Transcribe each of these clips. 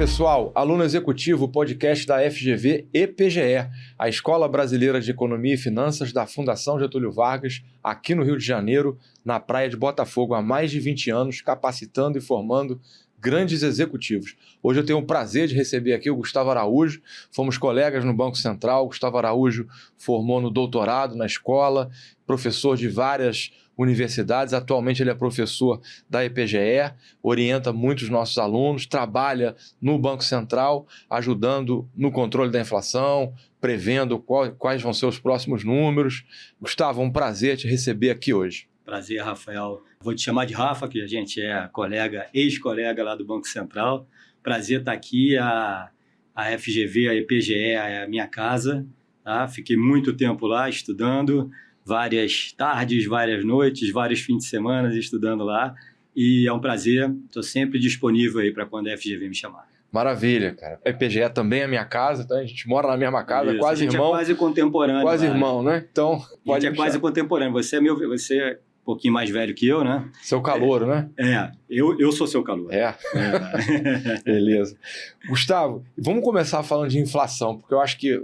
pessoal, aluno executivo, podcast da FGV EPGE, a Escola Brasileira de Economia e Finanças da Fundação Getúlio Vargas, aqui no Rio de Janeiro, na praia de Botafogo, há mais de 20 anos, capacitando e formando grandes executivos. Hoje eu tenho o prazer de receber aqui o Gustavo Araújo, fomos colegas no Banco Central. Gustavo Araújo formou no doutorado na escola, professor de várias universidades, atualmente ele é professor da EPGE, orienta muitos nossos alunos, trabalha no Banco Central, ajudando no controle da inflação, prevendo quais vão ser os próximos números. Gustavo, um prazer te receber aqui hoje. Prazer, Rafael. Vou te chamar de Rafa, que a gente é colega, ex-colega lá do Banco Central. Prazer estar aqui. A FGV, a EPGE é a minha casa. Tá? Fiquei muito tempo lá estudando, várias tardes, várias noites, vários fins de semana estudando lá. E é um prazer. Estou sempre disponível aí para quando a FGV me chamar. Maravilha, cara. A EPGE também é minha casa, então a gente mora na mesma casa, Isso, quase irmão. É quase contemporâneo. Quase lá, irmão, né? Então, a gente é quase contemporâneo. Você é um pouquinho mais velho que eu, né? Seu calouro, né? Eu sou seu calouro. Beleza. Gustavo, vamos começar falando de inflação, porque eu acho que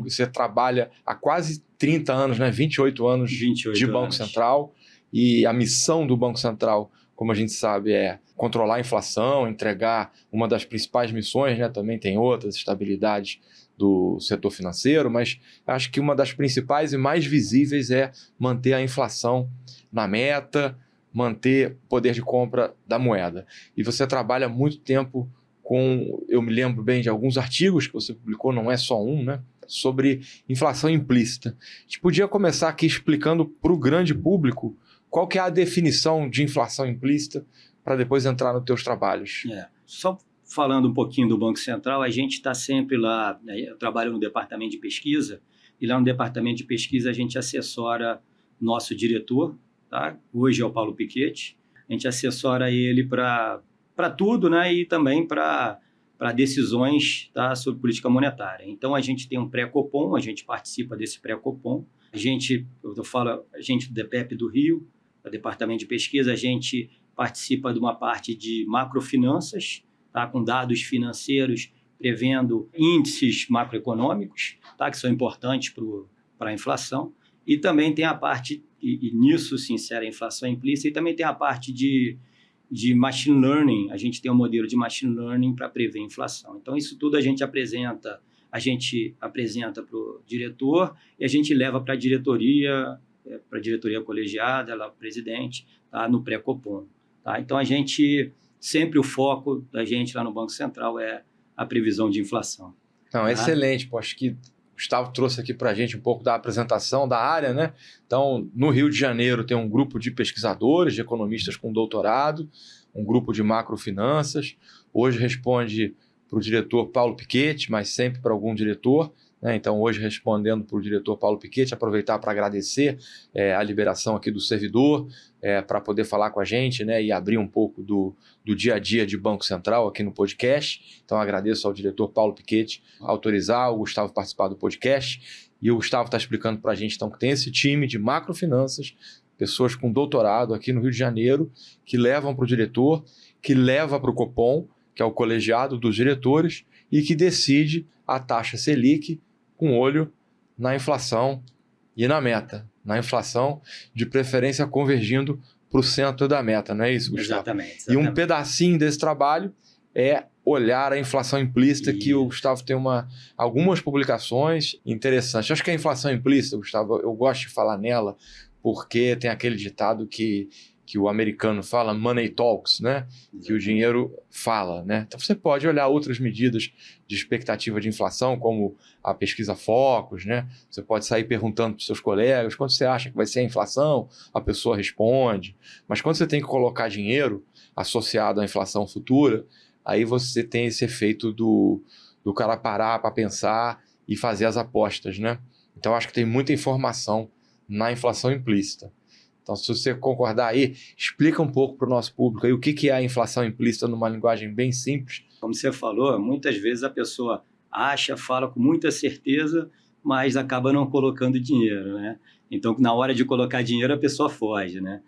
você trabalha há quase 30 anos, né? 28 anos de Banco Central, e a missão do Banco Central, como a gente sabe, é controlar a inflação, entregar uma das principais missões, né? Também tem outras, estabilidade do setor financeiro, mas acho que uma das principais e mais visíveis é manter a inflação na meta, manter o poder de compra da moeda. E você trabalha há muito tempo eu me lembro bem de alguns artigos que você publicou, não é só um, né? Sobre inflação implícita. A gente podia começar aqui explicando para o grande público qual que é a definição de inflação implícita para depois entrar nos teus trabalhos. Só falando um pouquinho do Banco Central, a gente está sempre lá, eu trabalho no departamento de pesquisa, e lá no departamento de pesquisa a gente assessora nosso diretor, tá? Hoje é o Paulo Pichetti. A gente assessora ele para tudo, né? E também para decisões, tá? Sobre política monetária. Então, a gente tem um pré-Copom, a gente participa desse pré-Copom. A gente do DPEP do Rio, do Departamento de Pesquisa, a gente participa de uma parte de macrofinanças, tá? Com dados financeiros prevendo índices macroeconômicos, tá? Que são importantes para a inflação. E também tem a parte, e nisso se insere a inflação implícita, e também tem a parte de machine learning. A gente tem um modelo de machine learning para prever a inflação. Então, isso tudo a gente apresenta para o diretor e a gente leva para a diretoria colegiada, lá, o presidente, tá? No pré-Copom. Tá? Então, sempre o foco da gente lá no Banco Central é a previsão de inflação. Não, tá? Excelente. Acho que Gustavo trouxe aqui para a gente um pouco da apresentação da área, né? Então, no Rio de Janeiro tem um grupo de pesquisadores, de economistas com doutorado, um grupo de macrofinanças. Hoje responde para o diretor Paulo Pichetti, mas sempre para algum diretor, né? Então, hoje respondendo para o diretor Paulo Pichetti, aproveitar para agradecer a liberação aqui do servidor, para poder falar com a gente, né? E abrir um pouco do dia a dia de Banco Central aqui no podcast. Então, agradeço ao diretor Paulo Pichetti autorizar o Gustavo participar do podcast. E o Gustavo está explicando para a gente, então, que tem esse time de macrofinanças, pessoas com doutorado aqui no Rio de Janeiro, que levam para o diretor, que leva para o Copom, que é o colegiado dos diretores, e que decide a taxa Selic com olho na inflação e na meta. Na inflação, de preferência convergindo para o centro da meta, não é isso, Gustavo? Exatamente. E um pedacinho desse trabalho é olhar a inflação implícita, que o Gustavo tem algumas publicações interessantes. Acho que a inflação implícita, Gustavo, eu gosto de falar nela, porque tem aquele ditado que o americano fala, money talks, né? Que o dinheiro fala, né? Então você pode olhar outras medidas de expectativa de inflação, como a pesquisa Focus, né? Você pode sair perguntando para os seus colegas quanto você acha que vai ser a inflação, a pessoa responde. Mas quando você tem que colocar dinheiro associado à inflação futura, aí você tem esse efeito do cara parar para pensar e fazer as apostas, né? Então acho que tem muita informação na inflação implícita. Então, se você concordar aí, explica um pouco para o nosso público aí o que é a inflação implícita numa linguagem bem simples. Como você falou, muitas vezes a pessoa fala com muita certeza, mas acaba não colocando dinheiro, né? Então, na hora de colocar dinheiro, a pessoa foge, né?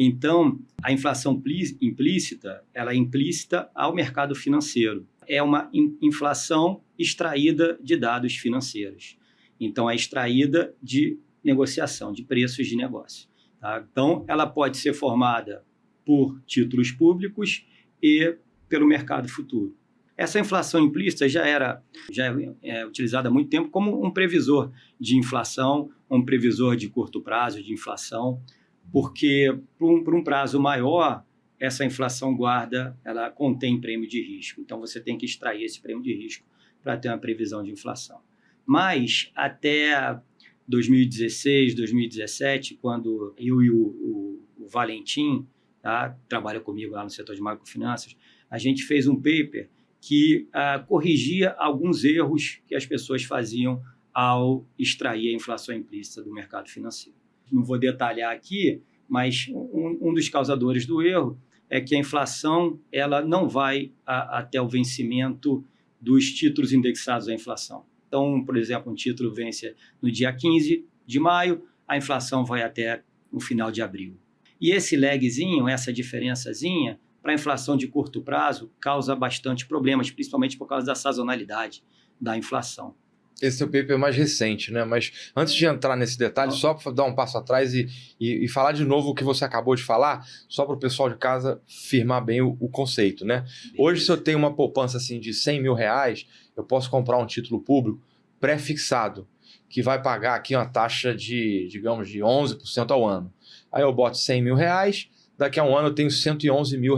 Então, a inflação implícita, ela é implícita ao mercado financeiro. É uma inflação extraída de dados financeiros. Então, é extraída de negociação, de preços de negócio. Tá? Então, ela pode ser formada por títulos públicos e pelo mercado futuro. Essa inflação implícita já é utilizada há muito tempo como um previsor de inflação, um previsor de curto prazo de inflação, porque por um prazo maior, essa inflação guarda, ela contém prêmio de risco. Então, você tem que extrair esse prêmio de risco para ter uma previsão de inflação. Mas, até 2016, 2017, quando eu e o Valentim, tá, trabalha comigo lá no setor de macrofinanças, a gente fez um paper que corrigia alguns erros que as pessoas faziam ao extrair a inflação implícita do mercado financeiro. Não vou detalhar aqui, mas um dos causadores do erro é que a inflação ela não vai até o vencimento dos títulos indexados à inflação. Então, por exemplo, um título vence no dia 15 de maio, a inflação vai até o final de abril. E esse lagzinho, essa diferençazinha, para a inflação de curto prazo, causa bastante problemas, principalmente por causa da sazonalidade da inflação. Esse é o paper mais recente, né? Mas antes de entrar nesse detalhe, só para dar um passo atrás e falar de novo o que você acabou de falar, só para o pessoal de casa firmar bem o conceito, né? Hoje, se eu tenho uma poupança assim, de R$100 mil, eu posso comprar um título público pré-fixado, que vai pagar aqui uma taxa de, digamos, de 11% ao ano. Aí eu boto R$100 mil, daqui a um ano eu tenho R$111 mil.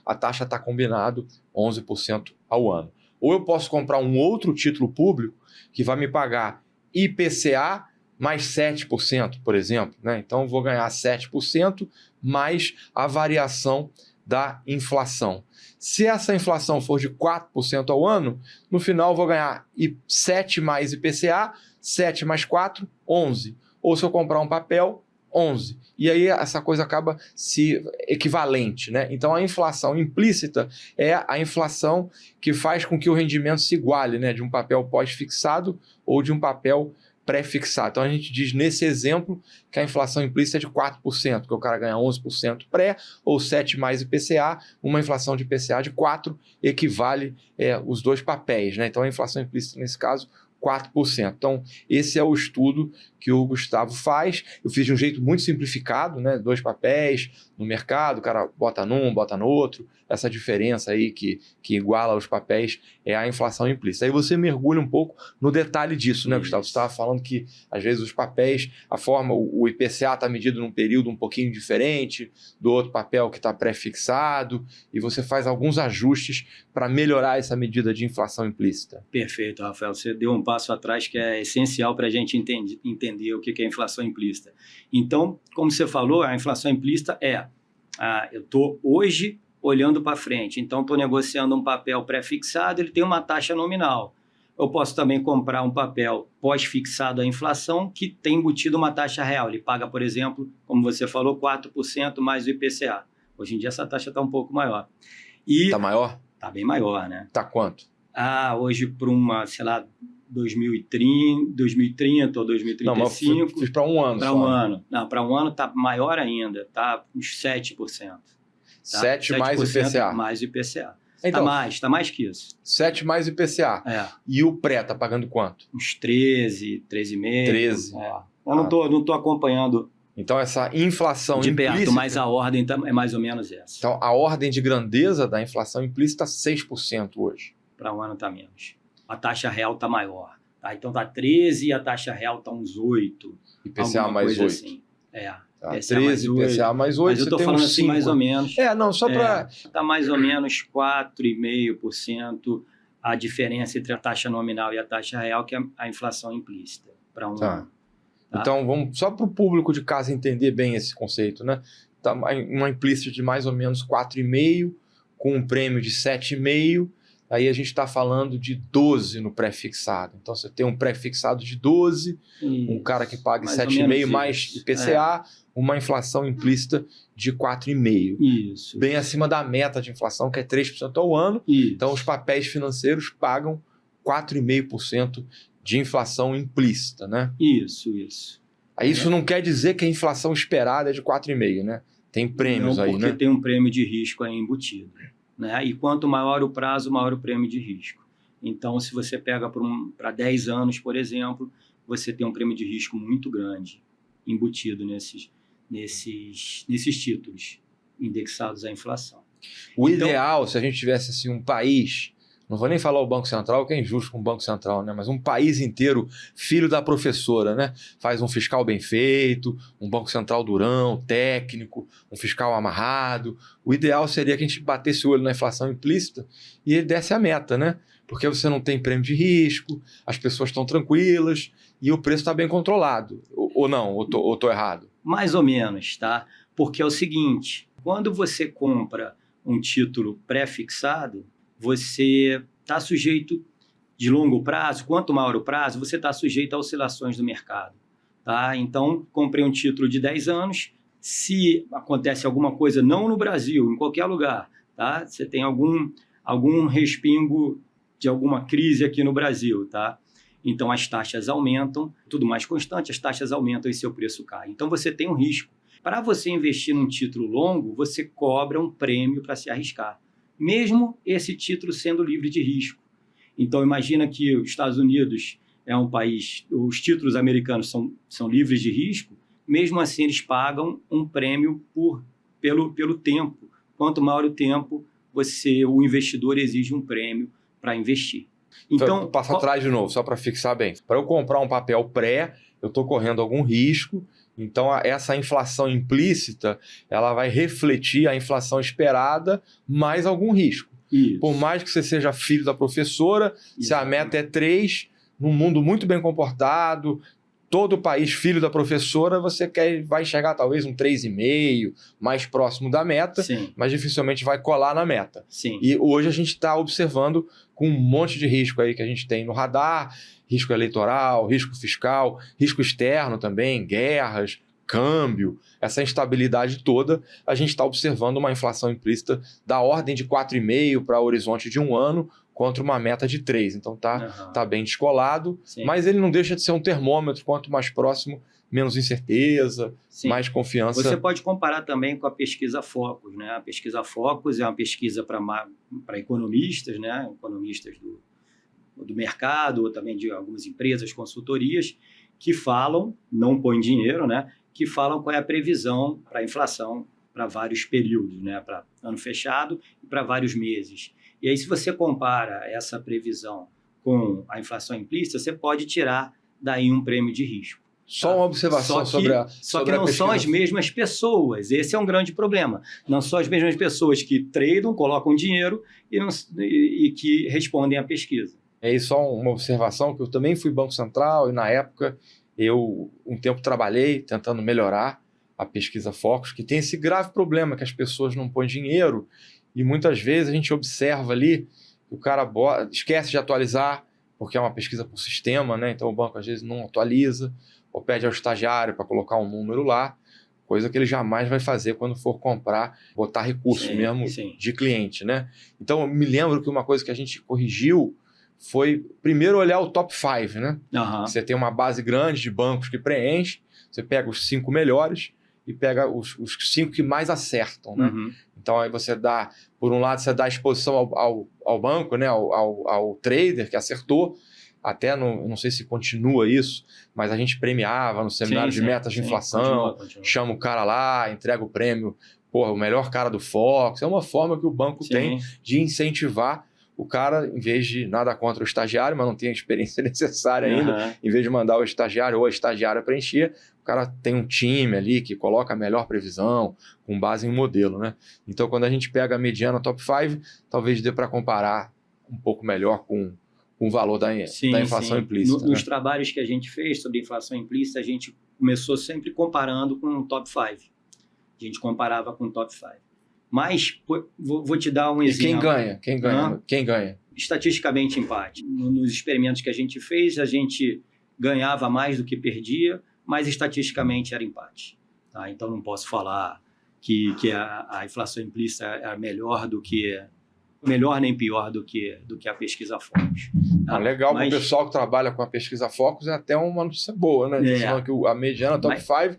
A taxa está combinado 11% ao ano. Ou eu posso comprar um outro título público que vai me pagar IPCA mais 7%, por exemplo, né? Então eu vou ganhar 7% mais a variação da inflação. Se essa inflação for de 4% ao ano, no final eu vou ganhar 7 mais IPCA, 7 mais 4, 11. Ou se eu comprar um papel, 11. E aí essa coisa acaba se equivalente, né? Então a inflação implícita é a inflação que faz com que o rendimento se iguale, né? De um papel pós-fixado ou de um papel pré-fixado. Então a gente diz nesse exemplo que a inflação implícita é de 4%, porque o cara ganha 11% pré ou 7 mais IPCA, uma inflação de IPCA de 4 equivale os dois papéis, né? Então a inflação implícita nesse caso 4%. Então, esse é o estudo que o Gustavo faz. Eu fiz de um jeito muito simplificado, né? 2 papéis no mercado, o cara bota num, bota no outro. Essa diferença aí que iguala os papéis é a inflação implícita. Aí você mergulha um pouco no detalhe disso, né, Gustavo? Você estava falando que, às vezes, os papéis, a forma, o IPCA está medido num período um pouquinho diferente do outro papel que está pré-fixado, e você faz alguns ajustes para melhorar essa medida de inflação implícita. Perfeito, Rafael. Você deu um passo atrás que é essencial para a gente entender o que é inflação implícita. Então, como você falou, a inflação implícita eu estou hoje olhando para frente. Então, estou negociando um papel pré-fixado, ele tem uma taxa nominal. Eu posso também comprar um papel pós-fixado à inflação que tem embutido uma taxa real. Ele paga, por exemplo, como você falou, 4% mais o IPCA. Hoje em dia essa taxa está um pouco maior. Está maior? Está bem maior, né? Está quanto? Hoje para uma, sei lá, 2030 ou 2035. Não, mas fiz para um ano. Para um ano. Não, para um ano está maior ainda, está uns 7%. Tá? 7 mais o IPCA. Mais o IPCA. Então, tá mais que isso. 7 mais o IPCA. E o pré está pagando quanto? Uns 13, 13,5. 13. Eu não tô acompanhando então essa inflação de implícita... perto, mas a ordem é mais ou menos essa. Então a ordem de grandeza da inflação implícita está 6% hoje. Para um ano está menos. A taxa real está maior. Tá? Então está 13 e a taxa real está uns 8. IPCA mais 8. Assim. Tá, 13, IPCA mais 8. Mas eu estou falando assim mais ou menos. Não, só para... Está mais ou menos 4,5% a diferença entre a taxa nominal e a taxa real, que é a inflação implícita para um ano. Tá? Então, vamos só para o público de casa entender bem esse conceito, né? Tá uma implícita de mais ou menos 4,5, com um prêmio de 7,5, aí a gente está falando de 12 no pré-fixado. Então, você tem um pré-fixado de 12, um cara que paga 7,5 mais IPCA, uma inflação implícita de 4,5. Isso. Bem acima da meta de inflação, que é 3% ao ano. Isso. Então, os papéis financeiros pagam 4,5% de inflação implícita, né? Isso. Aí isso não quer dizer que a inflação esperada é de 4,5, né? Tem prêmios não, aí, porque né? tem um prêmio de risco aí embutido, né? E quanto maior o prazo, maior o prêmio de risco. Então, se você pega para 10 anos, por exemplo, você tem um prêmio de risco muito grande embutido nesses títulos indexados à inflação. O ideal, se a gente tivesse assim, um país, não vou nem falar o Banco Central, que é injusto com o Banco Central, né? Mas um país inteiro, filho da professora, né? Faz um fiscal bem feito, um Banco Central durão, técnico, um fiscal amarrado. O ideal seria que a gente batesse o olho na inflação implícita e desse a meta, né? Porque você não tem prêmio de risco, as pessoas estão tranquilas e o preço está bem controlado. Ou não? Ou tô errado? Mais ou menos, tá? Porque é o seguinte, quando você compra um título pré-fixado, você está sujeito de longo prazo, quanto maior o prazo, você está sujeito a oscilações do mercado. Tá? Então, comprei um título de 10 anos, se acontece alguma coisa, não no Brasil, em qualquer lugar, tá? Você tem algum respingo de alguma crise aqui no Brasil, tá? Então, as taxas aumentam, tudo mais constante, as taxas aumentam e seu preço cai. Então, você tem um risco. Para você investir num título longo, você cobra um prêmio para se arriscar, mesmo esse título sendo livre de risco. Então, imagina que os Estados Unidos é um país, os títulos americanos são livres de risco, mesmo assim eles pagam um prêmio pelo tempo. Quanto maior o tempo, o investidor exige um prêmio para investir. Então, passa atrás de novo, só para fixar bem. Para eu comprar um papel pré, eu estou correndo algum risco. Então, essa inflação implícita, ela vai refletir a inflação esperada mais algum risco. Isso. Por mais que você seja filho da professora, se a meta é 3, num mundo muito bem comportado, todo o país filho da professora, você vai chegar talvez um 3,5, mais próximo da meta, Sim. mas dificilmente vai colar na meta. Sim. E hoje a gente está observando com um monte de risco aí que a gente tem no radar, risco eleitoral, risco fiscal, risco externo também, guerras, câmbio, essa instabilidade toda, a gente está observando uma inflação implícita da ordem de 4,5 para horizonte de 1 ano, contra uma meta de 3. Então tá bem descolado, Sim. mas ele não deixa de ser um termômetro, quanto mais próximo, menos incerteza, Sim. mais confiança. Você pode comparar também com a pesquisa Focus, né? A pesquisa Focus é uma pesquisa para economistas, né? Economistas do mercado, ou também de algumas empresas, consultorias, que falam, não põem dinheiro, né? Que falam qual é a previsão para a inflação para vários períodos, né? Para ano fechado e para vários meses. E aí, se você compara essa previsão com a inflação implícita, você pode tirar daí um prêmio de risco. Só uma observação sobre a Só que não são as mesmas pessoas. Esse é um grande problema. Não são as mesmas pessoas que tradam, colocam dinheiro e que respondem à pesquisa. É isso, só uma observação, que eu também fui Banco Central e na época eu um tempo trabalhei tentando melhorar a pesquisa Focus, que tem esse grave problema que as pessoas não põem dinheiro e muitas vezes a gente observa ali que o cara esquece de atualizar, porque é uma pesquisa por sistema, né? Então o banco às vezes não atualiza, ou pede ao estagiário para colocar um número lá, coisa que ele jamais vai fazer quando for comprar, botar recurso mesmo de cliente, né? Então eu me lembro que uma coisa que a gente corrigiu foi primeiro olhar o top 5, né? Você tem uma base grande de bancos que preenche, você pega os 5 melhores e pega os 5 que mais acertam, né? Então aí você dá, por um lado, você dá exposição ao banco, né? ao trader que acertou, até não sei se continua isso, mas a gente premiava no seminário de metas de inflação, continua. Chama o cara lá, entrega o prêmio, o melhor cara do Fox. É uma forma que o banco tem de incentivar o cara, em vez de nada contra o estagiário, mas não tem a experiência necessária ainda, em vez de mandar o estagiário ou a estagiária preencher, o cara tem um time ali que coloca a melhor previsão com base em modelo, né? Então, quando a gente pega a mediana top 5, talvez dê para comparar um pouco melhor com o valor da inflação implícita. Nos trabalhos que a gente fez sobre inflação implícita, a gente começou sempre comparando com o top 5. A gente comparava com o top 5. Mas vou te dar um exemplo. E quem ganha? Quem ganha? Estatisticamente, empate. Nos experimentos que a gente fez, a gente ganhava mais do que perdia, mas estatisticamente era empate. Tá? Então, não posso falar que a inflação implícita é melhor do que melhor nem pior do que a pesquisa Focus. Tá? Legal, para o pessoal que trabalha com a pesquisa Focus é até uma notícia boa, né? Senão que a mediana top 5,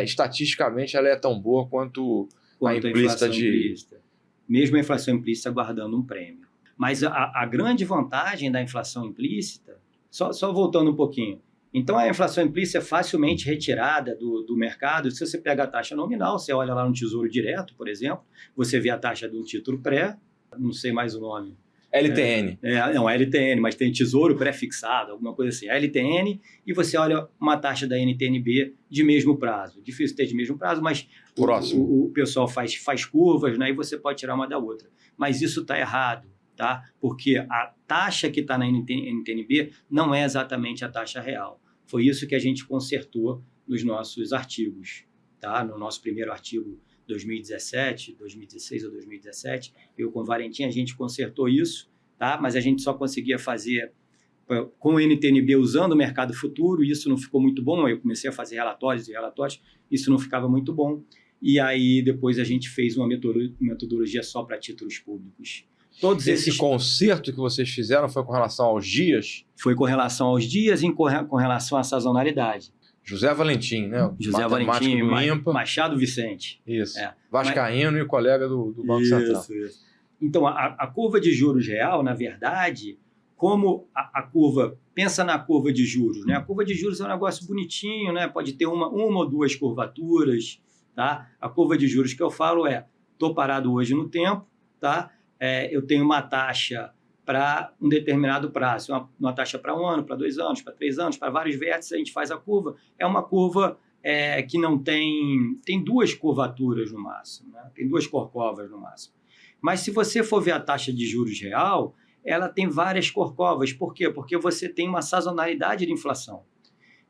estatisticamente, ela é tão boa quanto a implícita implícita. Mesmo a inflação implícita guardando um prêmio. Mas a grande vantagem da inflação implícita, só voltando um pouquinho, então a inflação implícita é facilmente retirada do mercado. Se você pega a taxa nominal, você olha lá no Tesouro Direto, por exemplo, você vê a taxa do título pré, não sei mais o nome. LTN. Não, LTN, mas tem Tesouro Pré-fixado, alguma coisa assim. LTN, e você olha uma taxa da NTN-B de mesmo prazo. Difícil ter de mesmo prazo, mas o pessoal faz curvas, né, e você pode tirar uma da outra. Mas isso está errado, tá? Porque a taxa que está na NTN-B não é exatamente a taxa real. Foi isso que a gente consertou nos nossos artigos, tá? No nosso primeiro artigo 2017, 2016 ou 2017, eu com o Valentim, a gente consertou isso, tá? Mas a gente só conseguia fazer com o NTN-B usando o mercado futuro, e isso não ficou muito bom. Eu comecei a fazer relatórios, isso não ficava muito bom. E aí depois a gente fez uma metodologia só para títulos públicos. Esse conserto que vocês fizeram foi com relação aos dias? Foi com relação aos dias e com relação à sazonalidade. José Valentim, né? José Valentim, Machado Vicente. Isso. Vascaíno e colega do Banco Central. Isso. Então, a curva de juros real, na verdade, como a curva... Pensa na curva de juros, né? A curva de juros é um negócio bonitinho, né? Pode ter uma ou duas curvaturas, tá? A curva de juros que eu falo estou parado hoje no tempo, tá? Eu tenho uma taxa para um determinado prazo, uma taxa para 1 ano, para 2 anos, para 3 anos, para vários vértices, a gente faz a curva. É uma curva que não tem 2 curvaturas no máximo, né? Tem 2 corcovas no máximo. Mas se você for ver a taxa de juros real, ela tem várias corcovas. Por quê? Porque você tem uma sazonalidade de inflação.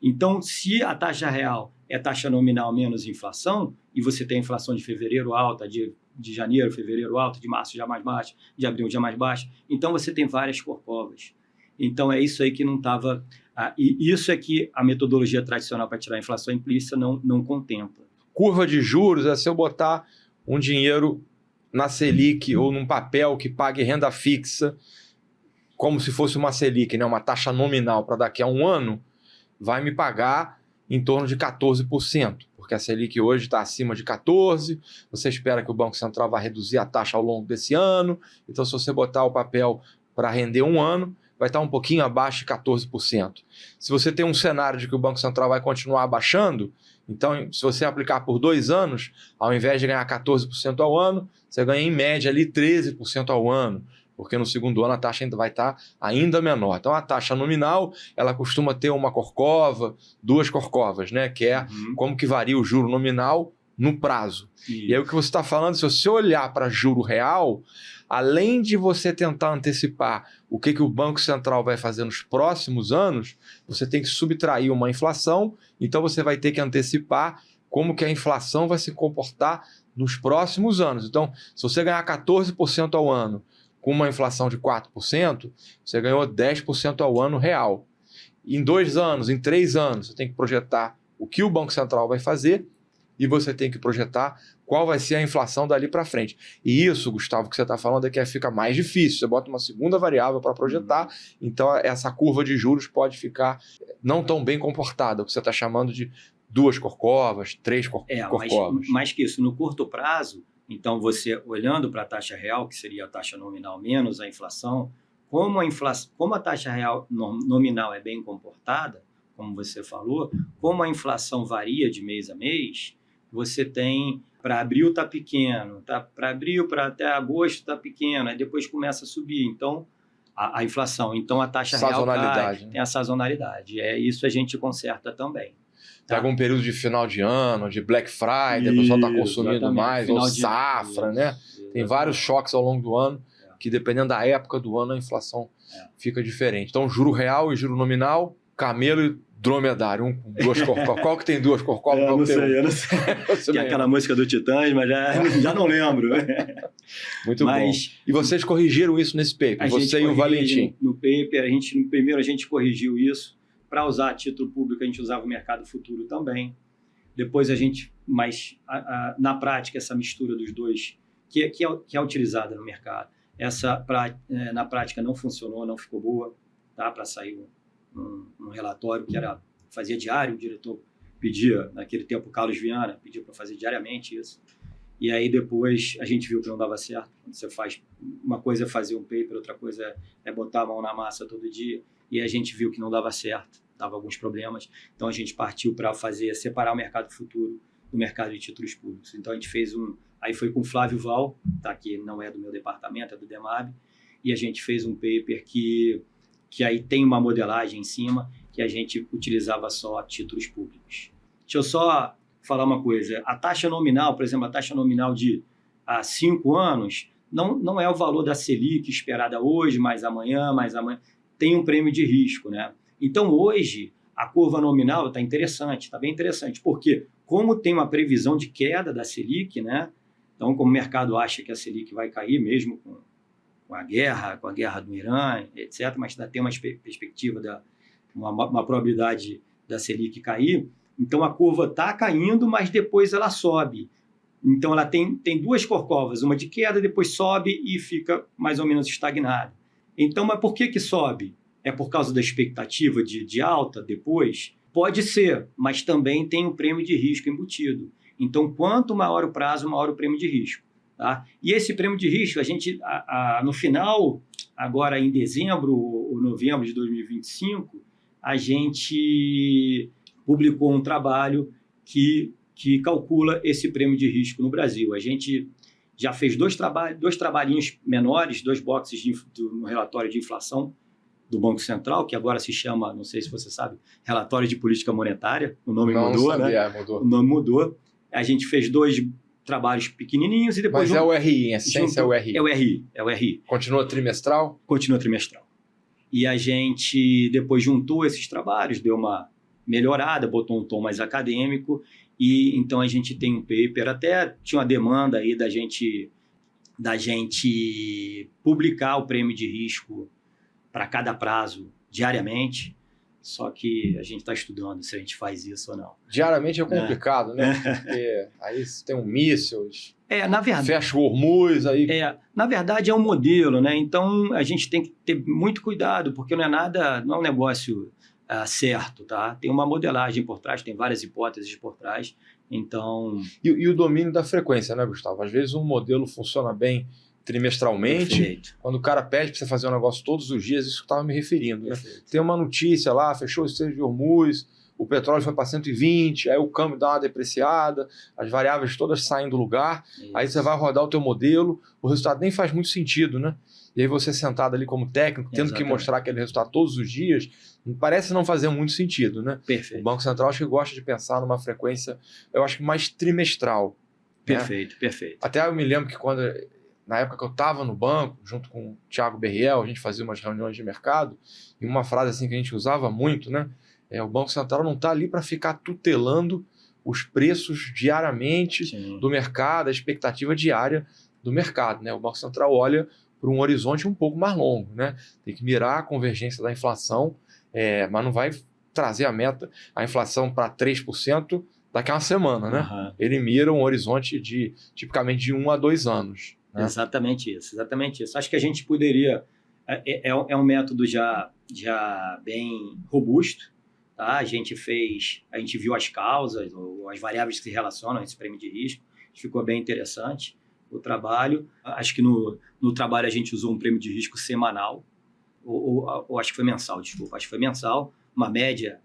Então, se a taxa real é taxa nominal menos inflação, e você tem a inflação de fevereiro alta, de janeiro, fevereiro alta, de março já mais baixa, de abril já mais baixa, então você tem várias corcovas. Então, é isso aí que não estava... e isso é que a metodologia tradicional para tirar a inflação implícita não contempla. Curva de juros é se eu botar um dinheiro na Selic ou num papel que pague renda fixa, como se fosse uma Selic, né? Uma taxa nominal para daqui a 1 ano, vai me pagar em torno de 14%, porque a Selic hoje está acima de 14%, você espera que o Banco Central vai reduzir a taxa ao longo desse ano, então se você botar o papel para render 1 ano, vai estar um pouquinho abaixo de 14%. Se você tem um cenário de que o Banco Central vai continuar abaixando, então se você aplicar por 2 anos, ao invés de ganhar 14% ao ano, você ganha em média ali 13% ao ano, porque no segundo ano a taxa ainda vai estar ainda menor. Então a taxa nominal, ela costuma ter uma corcova, 2 corcovas, né? Que é como que varia o juro nominal no prazo. Isso. E aí o que você está falando, se você olhar para juro real, além de você tentar antecipar o que o Banco Central vai fazer nos próximos anos, você tem que subtrair uma inflação, então você vai ter que antecipar como que a inflação vai se comportar nos próximos anos. Então, se você ganhar 14% ao ano, com uma inflação de 4%, você ganhou 10% ao ano real. Em 2 anos, em 3 anos, você tem que projetar o que o Banco Central vai fazer e você tem que projetar qual vai ser a inflação dali para frente. E isso, Gustavo, que você está falando é que fica mais difícil. Você bota uma segunda variável para projetar, então essa curva de juros pode ficar não tão bem comportada, o que você está chamando de 2 corcovas, 3 corcovas. Mais que isso, no curto prazo, então você olhando para a taxa real, que seria a taxa nominal menos a inflação, como a taxa real nominal é bem comportada, como você falou, como a inflação varia de mês a mês, você tem, para abril está pequeno, tá? Para abril, até agosto está pequeno, aí depois começa a subir, então a inflação, então a taxa real cai, tem a sazonalidade, isso a gente conserta também. Pega um período de final de ano, de Black Friday, o pessoal está consumindo mais, final ou safra, né? Tem vários choques ao longo do ano, que dependendo da época do ano, a inflação fica diferente. Então, juro real e juro nominal, camelo e dromedário, um com 2 corcovas. Qual que tem 2 corcovas? Eu não sei. Tem aquela música do Titãs, mas já não lembro. Muito bom. E vocês corrigiram isso nesse paper, você e o Valentim? No paper, primeiro a gente corrigiu isso. Para usar título público, a gente usava o mercado futuro também. Depois a gente, mas na prática, essa mistura dos dois, que é utilizada no mercado, Na prática não funcionou, não ficou boa, tá? Para sair um relatório que fazia diário, o diretor pedia, naquele tempo o Carlos Viana pedia para fazer diariamente isso. E aí depois a gente viu que não dava certo. Quando você faz, uma coisa é fazer um paper, outra coisa é botar a mão na massa todo dia. E a gente viu que não dava certo, dava alguns problemas. Então a gente partiu para separar o mercado futuro do mercado de títulos públicos. Então a gente fez aí foi com o Flávio Val, tá, que não é do meu departamento, é do DEMAB, e a gente fez um paper que aí tem uma modelagem em cima, que a gente utilizava só títulos públicos. Deixa eu só falar uma coisa. A taxa nominal, por exemplo, a taxa nominal de há 5 anos, não é o valor da Selic esperada hoje, mais amanhã, tem um prêmio de risco, né? Então, hoje, a curva nominal está interessante, está bem interessante, porque como tem uma previsão de queda da Selic, né? Então, como o mercado acha que a Selic vai cair mesmo com a guerra do Irã, etc., mas tem uma perspectiva, uma probabilidade da Selic cair, então a curva está caindo, mas depois ela sobe. Então ela tem 2 corcovas, uma de queda, depois sobe e fica mais ou menos estagnada. Então, mas por que sobe? É por causa da expectativa de alta depois? Pode ser, mas também tem um prêmio de risco embutido. Então, quanto maior o prazo, maior o prêmio de risco. Tá? E esse prêmio de risco, a gente, no final, agora em dezembro ou novembro de 2025, a gente publicou um trabalho que calcula esse prêmio de risco no Brasil. A gente já fez 2 trabalhinhos menores, 2 boxes no relatório de inflação do Banco Central, que agora se chama, não sei se você sabe, Relatório de Política Monetária. O nome mudou, né? Mudou. O nome mudou. A gente fez 2 trabalhos pequenininhos e depois... Mas é o RI, em essência é o RI. É o RI. Continua trimestral? Continua trimestral. E a gente depois juntou esses trabalhos, deu uma melhorada, botou um tom mais acadêmico, e então a gente tem um paper, até tinha uma demanda aí da gente publicar o prêmio de risco para cada prazo diariamente, só que a gente está estudando se a gente faz isso ou não. Diariamente é complicado, né? Porque aí você tem um mísseis, na verdade, fecha o Hormuz, aí... na verdade é um modelo, né? Então a gente tem que ter muito cuidado, porque não é um negócio certo, tá? Tem uma modelagem por trás, tem várias hipóteses por trás, então... E o domínio da frequência, né, Gustavo? Às vezes um modelo funciona bem trimestralmente. Perfeito. Quando o cara pede para você fazer um negócio todos os dias, isso que eu estava me referindo. Né? Tem uma notícia lá, fechou o Estreito de Hormuz, o petróleo foi para 120, aí o câmbio dá uma depreciada, as variáveis todas saem do lugar, aí você vai rodar o teu modelo, o resultado nem faz muito sentido, né? E aí você sentado ali como técnico, tendo que mostrar aquele resultado todos os dias, parece não fazer muito sentido, né? Perfeito. O Banco Central acho que gosta de pensar numa frequência, eu acho que mais trimestral. Perfeito, né? Perfeito. Até eu me lembro que na época que eu estava no banco, junto com o Thiago Berriel, a gente fazia umas reuniões de mercado, e uma frase assim que a gente usava muito, né? O Banco Central não está ali para ficar tutelando os preços diariamente Sim. do mercado, a expectativa diária do mercado, né? O Banco Central olha para um horizonte um pouco mais longo, né? Tem que mirar a convergência da inflação, mas não vai trazer a inflação para 3% daqui a uma semana, né? Uhum. Ele mira um horizonte tipicamente de 1 a 2 anos. Né? Exatamente isso. Acho que a gente poderia... É um método já bem robusto, tá? A gente viu as causas, ou as variáveis que se relacionam a esse prêmio de risco, ficou bem interessante o trabalho. Acho que no trabalho a gente usou um prêmio de risco semanal, ou acho que foi mensal, desculpa, acho que foi mensal, uma média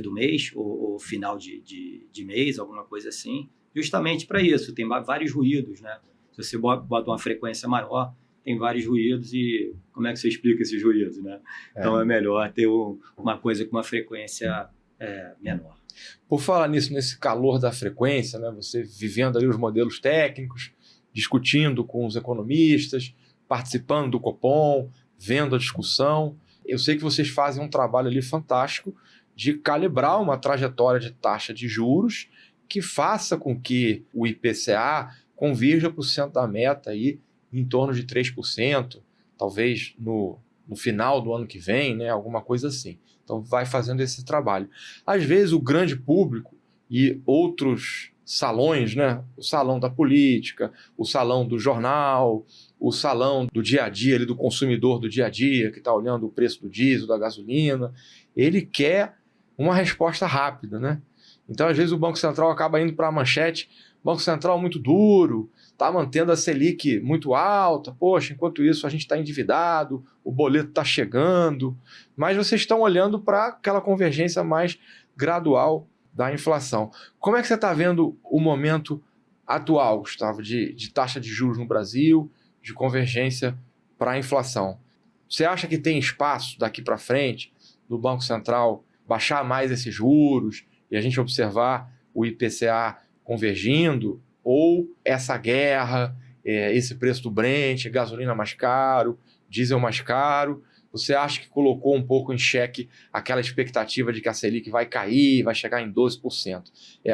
do mês, ou final de mês, alguma coisa assim, justamente para isso. Tem vários ruídos, né? Se você bota uma frequência maior, tem vários ruídos, e como é que você explica esses ruídos, né? Então é melhor ter uma coisa com uma frequência menor. Por falar nisso, nesse calor da frequência, né? Você vivendo ali os modelos técnicos, discutindo com os economistas, participando do Copom, vendo a discussão, eu sei que vocês fazem um trabalho ali fantástico de calibrar uma trajetória de taxa de juros que faça com que o IPCA convirja para o centro da meta aí, em torno de 3%, talvez no final do ano que vem, né, alguma coisa assim. Então vai fazendo esse trabalho. Às vezes o grande público e outros salões, né, o salão da política, o salão do jornal, o salão do dia a dia, ali, do consumidor do dia a dia, que está olhando o preço do diesel, da gasolina. Ele quer uma resposta rápida, né? Então, às vezes, o Banco Central acaba indo para a manchete, Banco Central muito duro, está mantendo a Selic muito alta, poxa, enquanto isso a gente está endividado, o boleto está chegando, mas vocês estão olhando para aquela convergência mais gradual da inflação. Como é que você está vendo o momento atual, Gustavo, de taxa de juros no Brasil, de convergência para a inflação? Você acha que tem espaço daqui para frente do Banco Central baixar mais esses juros e a gente observar o IPCA convergindo? Ou essa guerra, esse preço do Brent, gasolina mais caro, diesel mais caro, você acha que colocou um pouco em xeque aquela expectativa de que a Selic vai cair, vai chegar em 12%?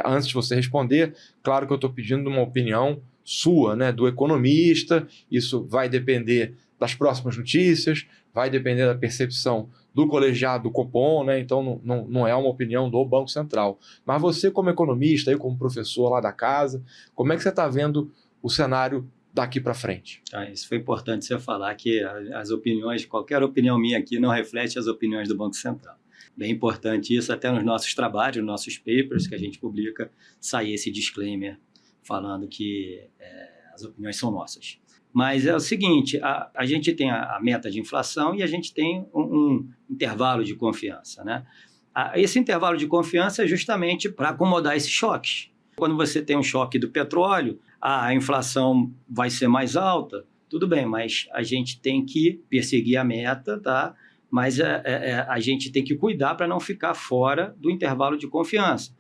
Antes de você responder, claro que eu estou pedindo uma opinião sua, né, do economista. Isso vai depender das próximas notícias, vai depender da percepção do colegiado do Copom, né? Então não é uma opinião do Banco Central. Mas você, como economista, aí, como professor lá da casa, como é que você está vendo o cenário daqui para frente? Isso foi importante você falar, que as opiniões, qualquer opinião minha aqui não reflete as opiniões do Banco Central. Bem importante isso, até nos nossos trabalhos, nos nossos papers que a gente publica, sair esse disclaimer falando que as opiniões são nossas. Mas é o seguinte, a gente tem a meta de inflação e a gente tem um intervalo de confiança, né? Esse intervalo de confiança é justamente para acomodar esses choques. Quando você tem um choque do petróleo, a inflação vai ser mais alta, tudo bem, mas a gente tem que perseguir a meta, tá? Mas a gente tem que cuidar para não ficar fora do intervalo de confiança.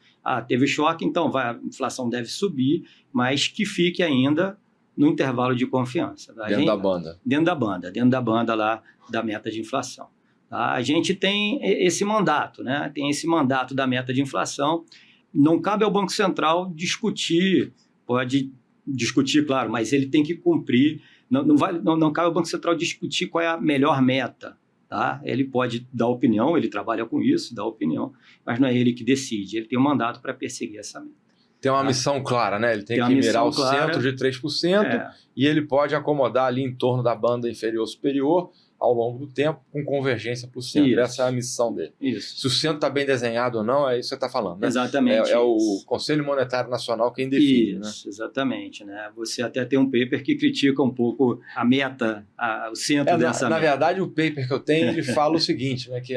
Teve choque, então a inflação deve subir, mas que fique ainda no intervalo de confiança. Tá? Dentro da banda. Dentro da banda lá da meta de inflação. Tá? A gente tem esse mandato, né? Tem esse mandato da meta de inflação. Não cabe ao Banco Central discutir, pode discutir, claro, mas ele tem que cumprir. Não cabe ao Banco Central discutir qual é a melhor meta. Tá? Ele pode dar opinião, ele trabalha com isso, dá opinião, mas não é ele que decide. Ele tem um mandato para perseguir essa meta. Tem uma missão clara, né? Ele tem que mirar o centro de 3% e ele pode acomodar ali em torno da banda inferior ou superior ao longo do tempo com convergência para o centro. Isso. Essa é a missão dele. Isso. Se o centro está bem desenhado ou não, é isso que você está falando, né? Exatamente. É o Conselho Monetário Nacional quem define. Isso, né? Exatamente. Né? Você até tem um paper que critica um pouco a meta, o centro dessa na meta. verdade, o paper que eu tenho, ele fala o seguinte, né? Que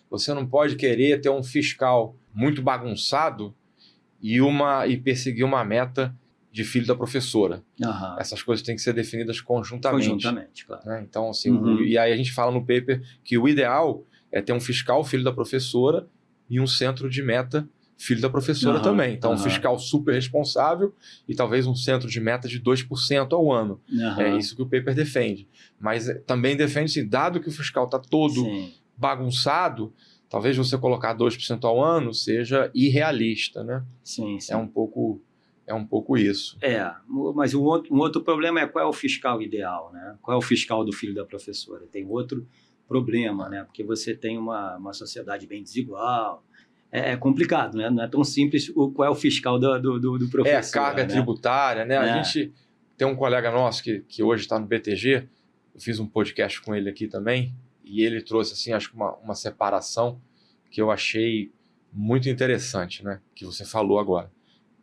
você não pode querer ter um fiscal muito bagunçado e perseguir uma meta de filho da professora. Uhum. Essas coisas têm que ser definidas conjuntamente. Conjuntamente, claro. Né? Então, assim, e aí a gente fala no paper que o ideal é ter um fiscal filho da professora e um centro de meta filho da professora também. Então, um fiscal super responsável e talvez um centro de meta de 2% ao ano. É isso que o paper defende. Mas também defende, assim, dado que o fiscal está todo bagunçado, talvez você colocar 2% ao ano seja irrealista, né? Sim. É um pouco isso. Mas um outro problema é qual é o fiscal ideal, né? Qual é o fiscal do filho da professora? Tem outro problema, né? Porque você tem uma sociedade bem desigual. É complicado, né? Não é tão simples qual é o fiscal do professor. Carga tributária, né? A gente tem um colega nosso que hoje está no BTG, eu fiz um podcast com ele aqui também, e ele trouxe, assim, acho que uma separação que eu achei muito interessante, né? Que você falou agora.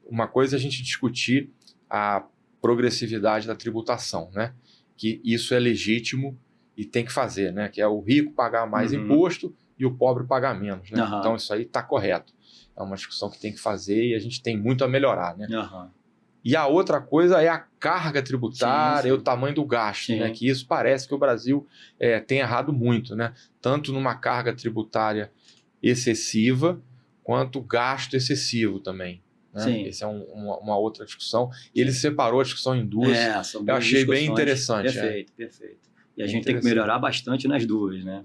Uma coisa é a gente discutir a progressividade da tributação, né? Que isso é legítimo e tem que fazer, né? Que é o rico pagar mais imposto e o pobre pagar menos, né? Então isso aí está correto. É uma discussão que tem que fazer e a gente tem muito a melhorar, né? E a outra coisa é a carga tributária e o tamanho do gasto, né? Que isso parece que o Brasil tem errado muito, né? Tanto numa carga tributária excessiva quanto gasto excessivo também. Né? Essa é uma outra discussão. E ele separou a discussão em duas. Eu achei bem interessante. Perfeito. E a gente tem que melhorar bastante nas duas, né?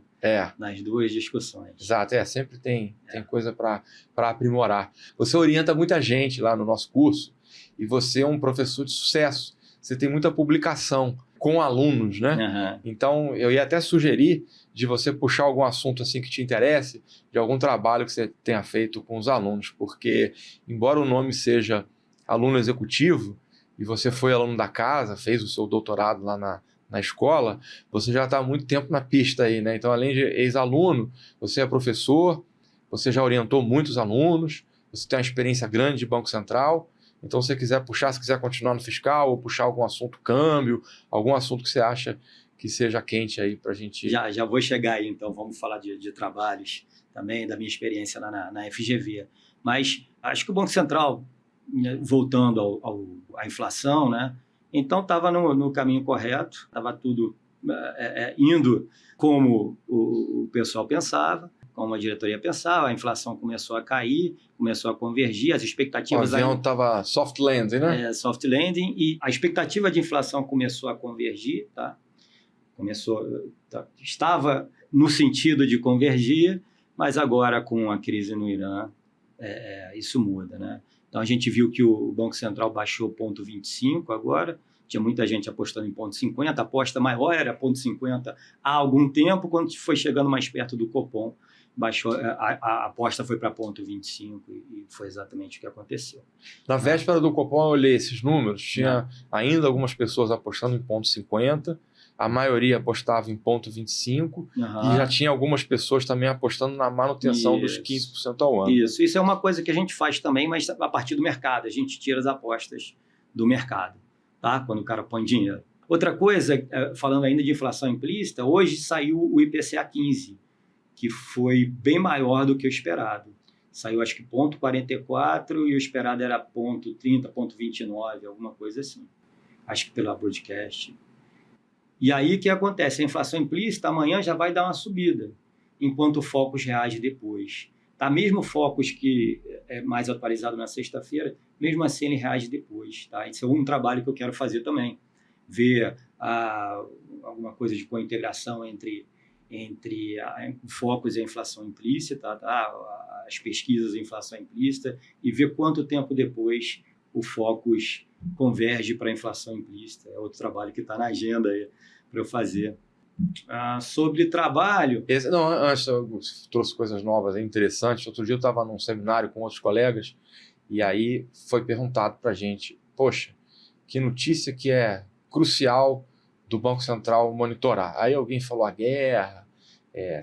Nas duas discussões. Exato, sempre tem coisa para aprimorar. Você orienta muita gente lá no nosso curso e você é um professor de sucesso. Você tem muita publicação com alunos, né? Então, eu ia até sugerir de você puxar algum assunto assim que te interesse, de algum trabalho que você tenha feito com os alunos, porque, embora o nome seja aluno executivo, e você foi aluno da casa, fez o seu doutorado lá na escola, você já está há muito tempo na pista aí, né? Então, além de ex-aluno, você é professor, você já orientou muitos alunos, você tem uma experiência grande de Banco Central. Então, se você quiser puxar, se quiser continuar no fiscal ou puxar algum assunto câmbio, algum assunto que você acha que seja quente aí para a gente... Já vou chegar aí, então, vamos falar de trabalhos também, da minha experiência lá na FGV. Mas acho que o Banco Central, né, voltando à inflação, né, então estava no caminho correto, estava tudo indo como o pessoal pensava, como a diretoria pensava, a inflação começou a cair, começou a convergir, as expectativas... O avião estava soft landing, né? Soft landing, e a expectativa de inflação começou a convergir, tá? Estava no sentido de convergir, mas agora com a crise no Irã, isso muda, né? Então a gente viu que o Banco Central baixou 0,25 agora, tinha muita gente apostando em 0,50, a aposta maior era 0,50 há algum tempo, quando foi chegando mais perto do Copom, baixou, a aposta foi para 0,25 e foi exatamente o que aconteceu. Na véspera do Copom eu olhei esses números, tinha ainda algumas pessoas apostando em 0,50, a maioria apostava em 0,25 e já tinha algumas pessoas também apostando na manutenção dos 15% ao ano. Isso é uma coisa que a gente faz também, mas a partir do mercado, a gente tira as apostas do mercado, tá? Quando o cara põe dinheiro. Outra coisa, falando ainda de inflação implícita, hoje saiu o IPCA 15, que foi bem maior do que o esperado. Saiu acho que 0,44 e o esperado era 0,30, 0,29, alguma coisa assim. Acho que pela broadcast. E aí o que acontece? A inflação implícita amanhã já vai dar uma subida, enquanto o Focus reage depois. Tá? Mesmo o Focus, que é mais atualizado na sexta-feira, mesmo assim ele reage depois. Tá? Esse é um trabalho que eu quero fazer também. Ver alguma coisa de co-integração entre o Focus e a inflação implícita, tá? As pesquisas de inflação implícita, e ver quanto tempo depois o Focus converge para a inflação implícita. É outro trabalho que está na agenda aí para eu fazer. Sobre trabalho... Antes eu trouxe coisas novas, interessantes. Outro dia eu estava num seminário com outros colegas e aí foi perguntado para a gente, poxa, que notícia que é crucial do Banco Central monitorar. Aí alguém falou a guerra,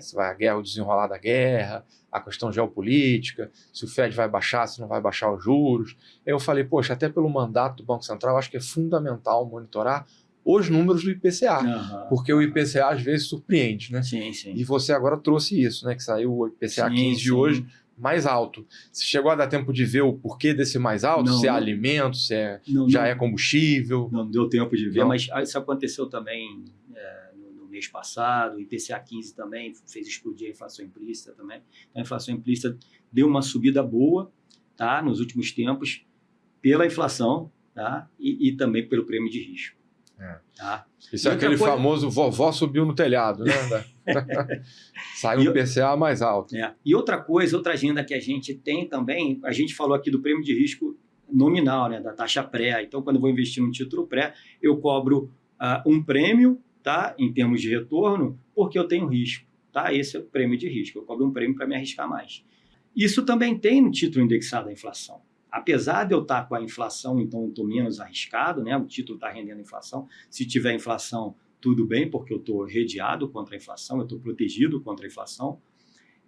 se vai a guerra, o desenrolar da guerra, a questão geopolítica, se o Fed vai baixar, se não vai baixar os juros. Eu falei, poxa, até pelo mandato do Banco Central, acho que é fundamental monitorar os números do IPCA, porque o IPCA às vezes surpreende, né? Sim. E você agora trouxe isso, né? Que saiu o IPCA 15 de hoje, mais alto. Você chegou a dar tempo de ver o porquê desse mais alto? Se é alimento, se é combustível? Não deu tempo de ver, mas isso aconteceu também no mês passado. O IPCA 15 também fez explodir a inflação implícita também. Então, a inflação implícita deu uma subida boa, tá, nos últimos tempos pela inflação, tá, e também pelo prêmio de risco. Tá? Isso é aquele famoso vovó subiu no telhado, né? Saiu o IPCA mais alto. E outra coisa, outra agenda que a gente tem também, a gente falou aqui do prêmio de risco nominal, né, da taxa pré. Então, quando eu vou investir num título pré, eu cobro um prêmio, tá, em termos de retorno, porque eu tenho risco. Tá? Esse é o prêmio de risco. Eu cobro um prêmio para me arriscar mais. Isso também tem no título indexado à inflação. Apesar de eu estar com a inflação, então eu estou menos arriscado, né? O título está rendendo inflação. Se tiver inflação, tudo bem, porque eu estou redeado contra a inflação, eu estou protegido contra a inflação.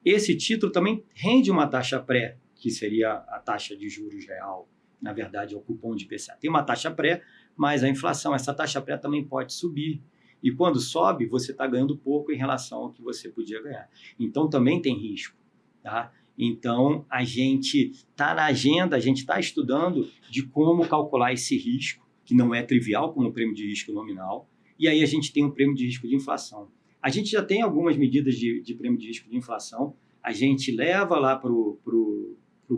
Esse título também rende uma taxa pré, que seria a taxa de juros real. Na verdade, é o cupom de IPCA. Tem uma taxa pré, mas a inflação, essa taxa pré também pode subir. E quando sobe, você está ganhando pouco em relação ao que você podia ganhar. Então, também tem risco, tá? Então, a gente está na agenda, a gente está estudando de como calcular esse risco, que não é trivial, como o prêmio de risco nominal, e aí a gente tem um prêmio de risco de inflação. A gente já tem algumas medidas de prêmio de risco de inflação, a gente leva lá para o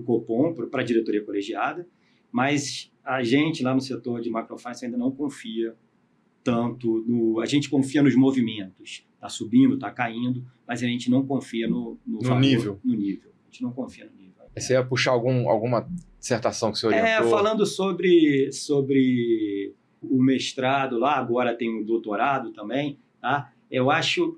Copom, para a diretoria colegiada, mas a gente lá no setor de macrofinance ainda não confia tanto, a gente confia nos movimentos, está subindo, está caindo, mas a gente não confia no valor, nível. No nível. A gente não confia no nível. Você ia puxar alguma dissertação que você orientou? Falando sobre o mestrado lá, agora tem o doutorado também, tá? Eu acho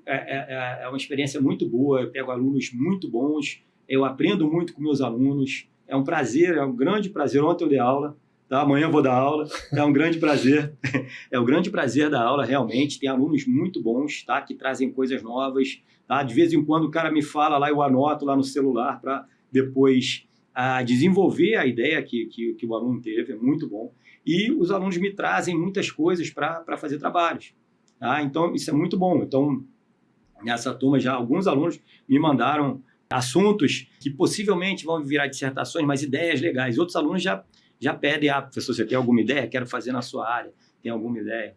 uma experiência muito boa, eu pego alunos muito bons, eu aprendo muito com meus alunos, é um prazer, é um grande prazer. Ontem eu dei aula, Tá? Amanhã eu vou dar aula, é um grande prazer. É um grande prazer dar aula, realmente. Tem alunos muito bons, tá? Que trazem coisas novas. Tá? De vez em quando o cara me fala lá, eu anoto lá no celular para depois desenvolver a ideia que o aluno teve. É muito bom. E os alunos me trazem muitas coisas para fazer trabalhos. Tá? Então, isso é muito bom. Então, nessa turma, já alguns alunos me mandaram assuntos que possivelmente vão virar dissertações, mas ideias legais. Outros alunos já pedem, professor, você tem alguma ideia? Quero fazer na sua área. Tem alguma ideia?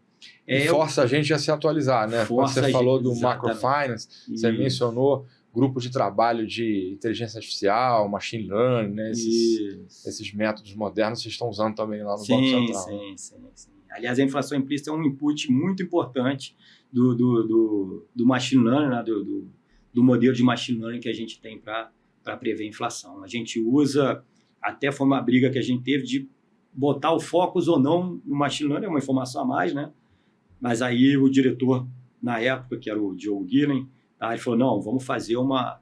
Força a gente a se atualizar, né? Quando você falou do Macrofinance, você mencionou grupo de trabalho de inteligência artificial, machine learning, né? Esses métodos modernos vocês estão usando também lá no Banco Central. Sim. Aliás, a inflação implícita é um input muito importante do machine learning, né? do modelo de machine learning que a gente tem para prever a inflação. A gente usa, até foi uma briga que a gente teve de botar o focus ou não no machine learning, é uma informação a mais, né? Mas aí o diretor, na época, que era o Diogo Guilhem, ele falou, não, vamos fazer uma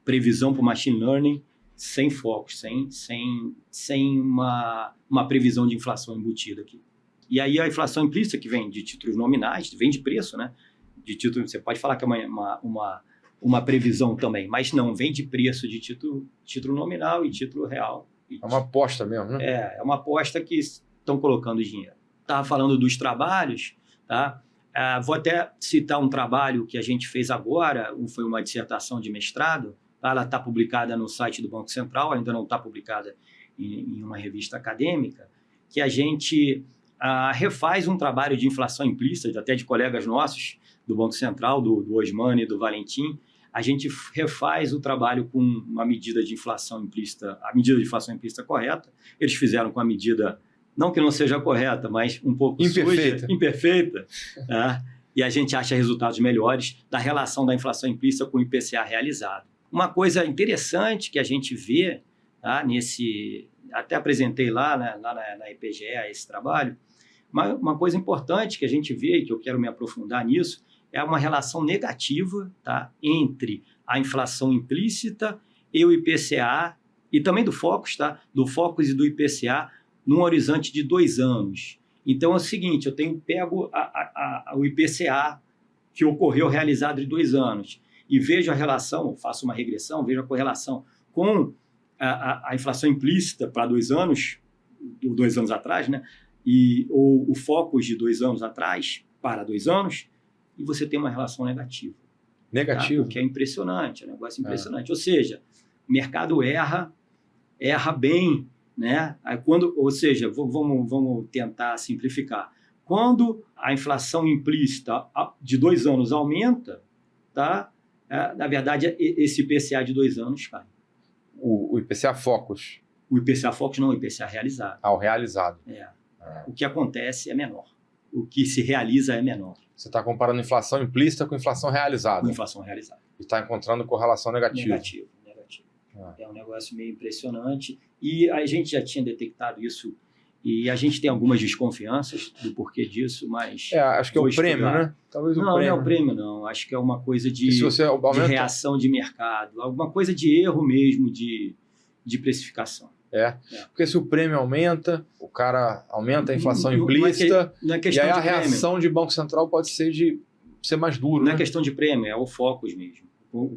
previsão para o machine learning sem focos, sem uma previsão de inflação embutida aqui. E aí a inflação implícita, que vem de títulos nominais, vem de preço, né? De título, você pode falar que é uma previsão também, mas não, vem de preço de título nominal e título real. É uma aposta mesmo, né? É uma aposta que estão colocando dinheiro. Estava falando dos trabalhos, tá? Vou até citar um trabalho que a gente fez agora, foi uma dissertação de mestrado, tá? Ela está publicada no site do Banco Central, ainda não está publicada em uma revista acadêmica, que a gente refaz um trabalho de inflação implícita, até de colegas nossos do Banco Central, do Osmani e do Valentim. A gente refaz o trabalho com uma medida de inflação implícita, a medida de inflação implícita correta. Eles fizeram com a medida, não que não seja correta, mas um pouco imperfeita. Tá? E a gente acha resultados melhores da relação da inflação implícita com o IPCA realizado. Uma coisa interessante que a gente vê, tá, até apresentei lá na IPGE esse trabalho, uma coisa importante que a gente vê, e que eu quero me aprofundar nisso, é uma relação negativa, tá, entre a inflação implícita e o IPCA, e também do Focus, tá, do Focus e do IPCA, num horizonte de 2 anos. Então é o seguinte, eu pego o IPCA que ocorreu realizado de 2 anos e vejo a relação, faço uma regressão, vejo a correlação com a inflação implícita para 2 anos, 2 anos atrás, né? Ou o Focus de 2 anos atrás para 2 anos, e você tem uma relação negativa. Negativo? Tá? O que é impressionante, é um negócio impressionante. Ou seja, o mercado erra bem, né? Ou seja, vamos tentar simplificar. Quando a inflação implícita de 2 anos aumenta, tá? Na verdade, esse IPCA de 2 anos cai. O IPCA Focus? O IPCA Focus não, o IPCA realizado. O realizado. O que acontece é menor. O que se realiza é menor. Você está comparando inflação implícita com inflação realizada. Com inflação realizada. E está encontrando correlação negativa. Negativo. É um negócio meio impressionante. E a gente já tinha detectado isso. E a gente tem algumas desconfianças do porquê disso, mas... acho que é o prêmio, né? Talvez o prêmio. Não é o prêmio, não. Acho que é uma coisa de reação de mercado. Alguma coisa de erro mesmo de precificação. Porque se o prêmio aumenta, o cara aumenta a inflação implícita, não é e aí a reação de Banco Central pode ser de ser mais duro. Não é questão de prêmio, é o Focus mesmo.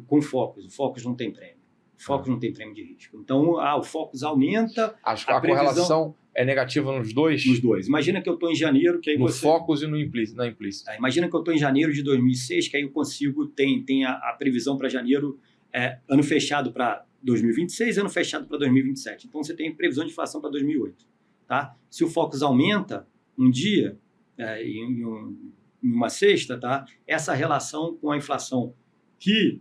Com Focus. O Focus não tem prêmio. O Focus não tem prêmio de risco. Então, o Focus aumenta. Acho que a correlação é negativa nos dois? Nos dois. Imagina que eu estou em janeiro, que aí no Focus e na implícita. Imagina que eu estou em janeiro de 2006, que aí eu consigo, tem a previsão para janeiro, ano fechado para 2026, ano fechado para 2027. Então, você tem previsão de inflação para 2008. Tá? Se o Focus aumenta um dia, em uma sexta, tá? Essa relação com a inflação que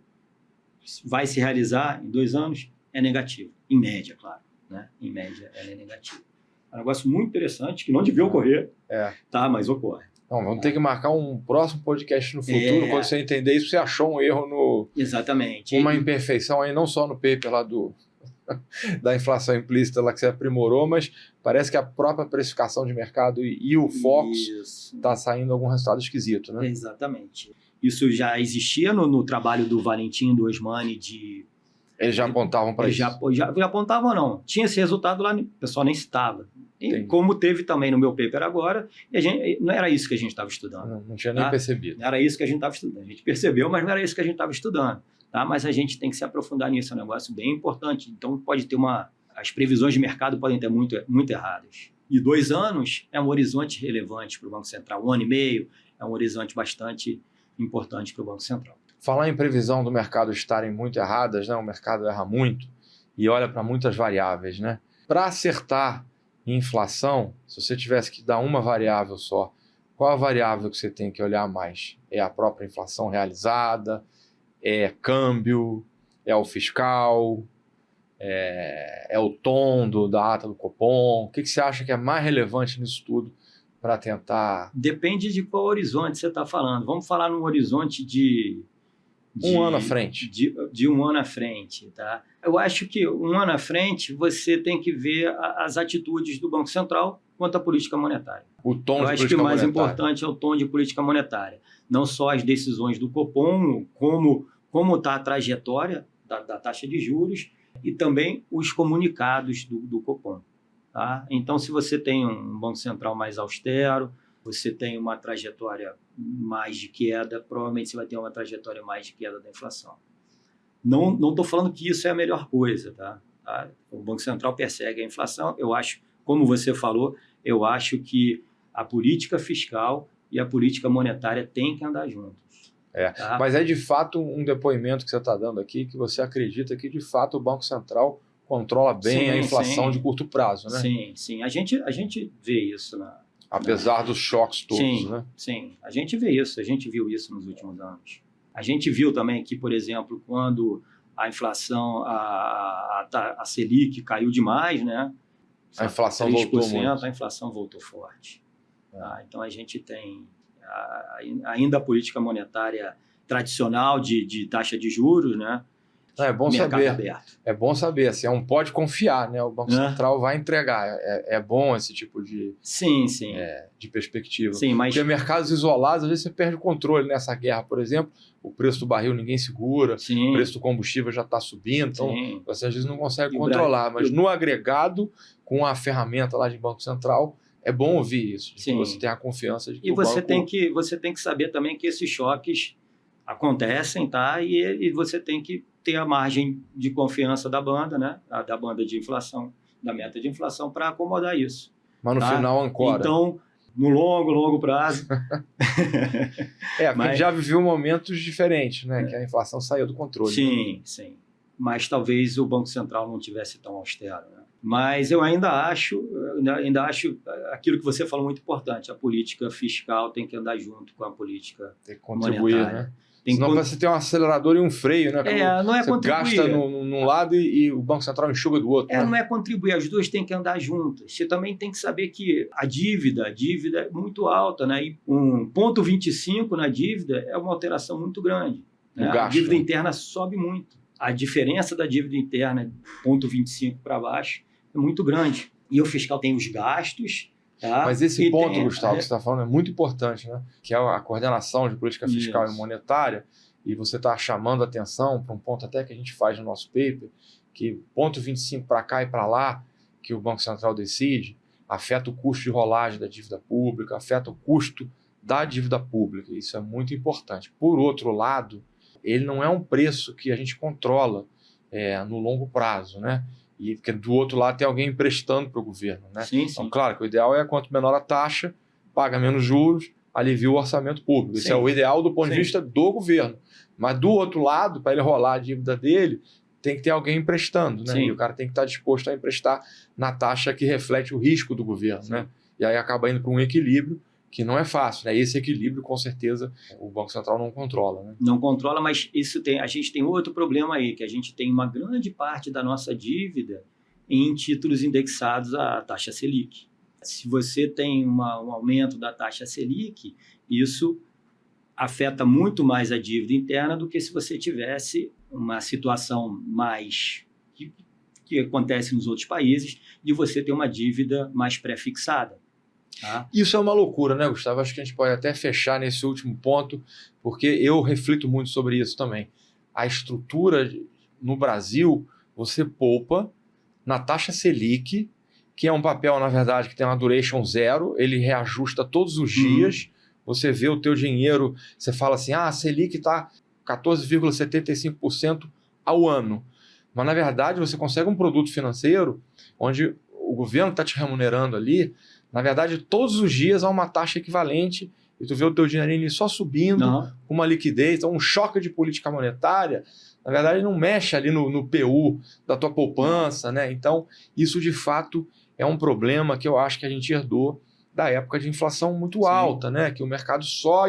vai se realizar em 2 anos é negativa. Em média, claro. Né? Em média, ela é negativa. É um negócio muito interessante, que não devia ocorrer, tá? Mas ocorre. Não, vamos ter que marcar um próximo podcast no futuro, quando você entender isso, você achou um erro no... Exatamente. Uma imperfeição aí, não só no paper lá da inflação implícita lá que você aprimorou, mas parece que a própria precificação de mercado e o Focus está saindo algum resultado esquisito, né? Exatamente. Isso já existia no trabalho do Valentim, do Osmani, de Eles já apontavam para isso? Já apontavam, não. Tinha esse resultado lá, o pessoal nem citava. E como teve também no meu paper agora, e a gente, não era isso que a gente estava estudando. Não tinha nem percebido. Não era isso que a gente estava estudando. A gente percebeu, mas não era isso que a gente estava estudando. Tá? Mas a gente tem que se aprofundar nisso, é um negócio bem importante. Então, pode ter as previsões de mercado podem ter muito erradas. E 2 anos é um horizonte relevante para o Banco Central. 1 ano e meio é um horizonte bastante importante para o Banco Central. Falar em previsão do mercado estarem muito erradas, né? O mercado erra muito e olha para muitas variáveis, né? Para acertar em inflação, se você tivesse que dar uma variável só, qual a variável que você tem que olhar mais? É a própria inflação realizada? É câmbio? É o fiscal? É o tom da ata do Copom? O que você acha que é mais relevante nisso tudo para tentar... Depende de qual horizonte você está falando. Vamos falar num horizonte de 1 ano à frente. De 1 ano à frente, tá? Eu acho que 1 ano à frente você tem que ver as atitudes do Banco Central quanto à política monetária. O tom de política monetária. Eu acho que o mais importante é o tom de política monetária. Não só as decisões do Copom, como está a trajetória da taxa de juros e também os comunicados do Copom. Tá? Então, se você tem um Banco Central mais austero, você tem uma trajetória mais de queda, provavelmente você vai ter uma trajetória mais de queda da inflação. Não estou falando que isso é a melhor coisa. Tá? O Banco Central persegue a inflação. Eu acho, como você falou, eu acho que a política fiscal e a política monetária têm que andar juntos. Tá? Mas é de fato um depoimento que você está dando aqui, que você acredita que de fato o Banco Central controla bem a inflação de curto prazo, né? Sim. A gente vê isso apesar dos choques todos, né? Sim, a gente vê isso, a gente viu isso nos últimos anos. A gente viu também que, por exemplo, quando a inflação, a Selic caiu demais, né? A inflação voltou muito. A inflação voltou forte. Tá? Então, a gente tem ainda a política monetária tradicional de taxa de juros, né? É bom saber. Aberto. É bom saber, assim, pode confiar, né? O Banco Central vai entregar. É bom esse tipo de, de perspectiva. Sim, mas... Porque mercados isolados, às vezes você perde o controle nessa guerra, por exemplo. O preço do barril ninguém segura, o preço do combustível já está subindo, então você às vezes não consegue controlar. Mas no agregado, com a ferramenta lá de Banco Central, é bom ouvir isso, de que você tem a confiança de que você tem que saber também que esses choques acontecem, tá? E você tem que ter a margem de confiança da banda, né? Da banda de inflação, da meta de inflação, para acomodar isso. Mas no final ancora. Então, no longo prazo... porque a gente já viveu momentos diferentes, né? Que a inflação saiu do controle. Sim. Mas talvez o Banco Central não tivesse tão austero, né? Mas eu ainda acho aquilo que você falou muito importante, a política fiscal tem que andar junto com a política tem que contribuir, monetária. Né? Senão você tem um acelerador e um freio, né? Não é você contribuir. Gasta num lado e o Banco Central enxuga do outro. Não é contribuir, as duas têm que andar juntas. Você também tem que saber que a dívida é muito alta, né? E 1,25 na dívida é uma alteração muito grande. Né? A dívida interna sobe muito. A diferença da dívida interna, 0,25 para baixo, é muito grande. E o fiscal tem os gastos. Tá? Mas esse ponto, Gustavo, que você está falando é muito importante, né? Que é a coordenação de política fiscal e monetária, e você está chamando a atenção para um ponto até que a gente faz no nosso paper, que 0,25 para cá e para lá, que o Banco Central decide, afeta o custo de rolagem da dívida pública, afeta o custo da dívida pública. Isso é muito importante. Por outro lado, ele não é um preço que a gente controla no longo prazo, né? E porque do outro lado tem alguém emprestando para o governo, né? Sim. Então, claro que o ideal é quanto menor a taxa, paga menos juros, alivia o orçamento público. Isso é o ideal do ponto de vista do governo. Mas do outro lado, para ele rolar a dívida dele, tem que ter alguém emprestando, né? E o cara tem que estar disposto a emprestar na taxa que reflete o risco do governo, né? E aí acaba indo para um equilíbrio que não é fácil, né? Esse equilíbrio, com certeza, o Banco Central não controla, né? Não controla, mas a gente tem outro problema aí, que a gente tem uma grande parte da nossa dívida em títulos indexados à taxa Selic. Se você tem um aumento da taxa Selic, isso afeta muito mais a dívida interna do que se você tivesse uma situação mais que acontece nos outros países, de você ter uma dívida mais pré-fixada. Tá? Isso é uma loucura, né, Gustavo? Acho que a gente pode até fechar nesse último ponto, porque eu reflito muito sobre isso também. A estrutura no Brasil, você poupa na taxa Selic, que é um papel, na verdade, que tem uma duration zero, ele reajusta todos os dias, você vê o teu dinheiro, você fala assim, a Selic está 14,75% ao ano. Mas, na verdade, você consegue um produto financeiro onde o governo está te remunerando ali, na verdade, todos os dias há uma taxa equivalente e tu vê o teu dinheirinho só subindo, com uma liquidez, então um choque de política monetária, na verdade, não mexe ali no PU da tua poupança, né? Então, isso de fato é um problema que eu acho que a gente herdou da época de inflação muito alta, né? Que o mercado só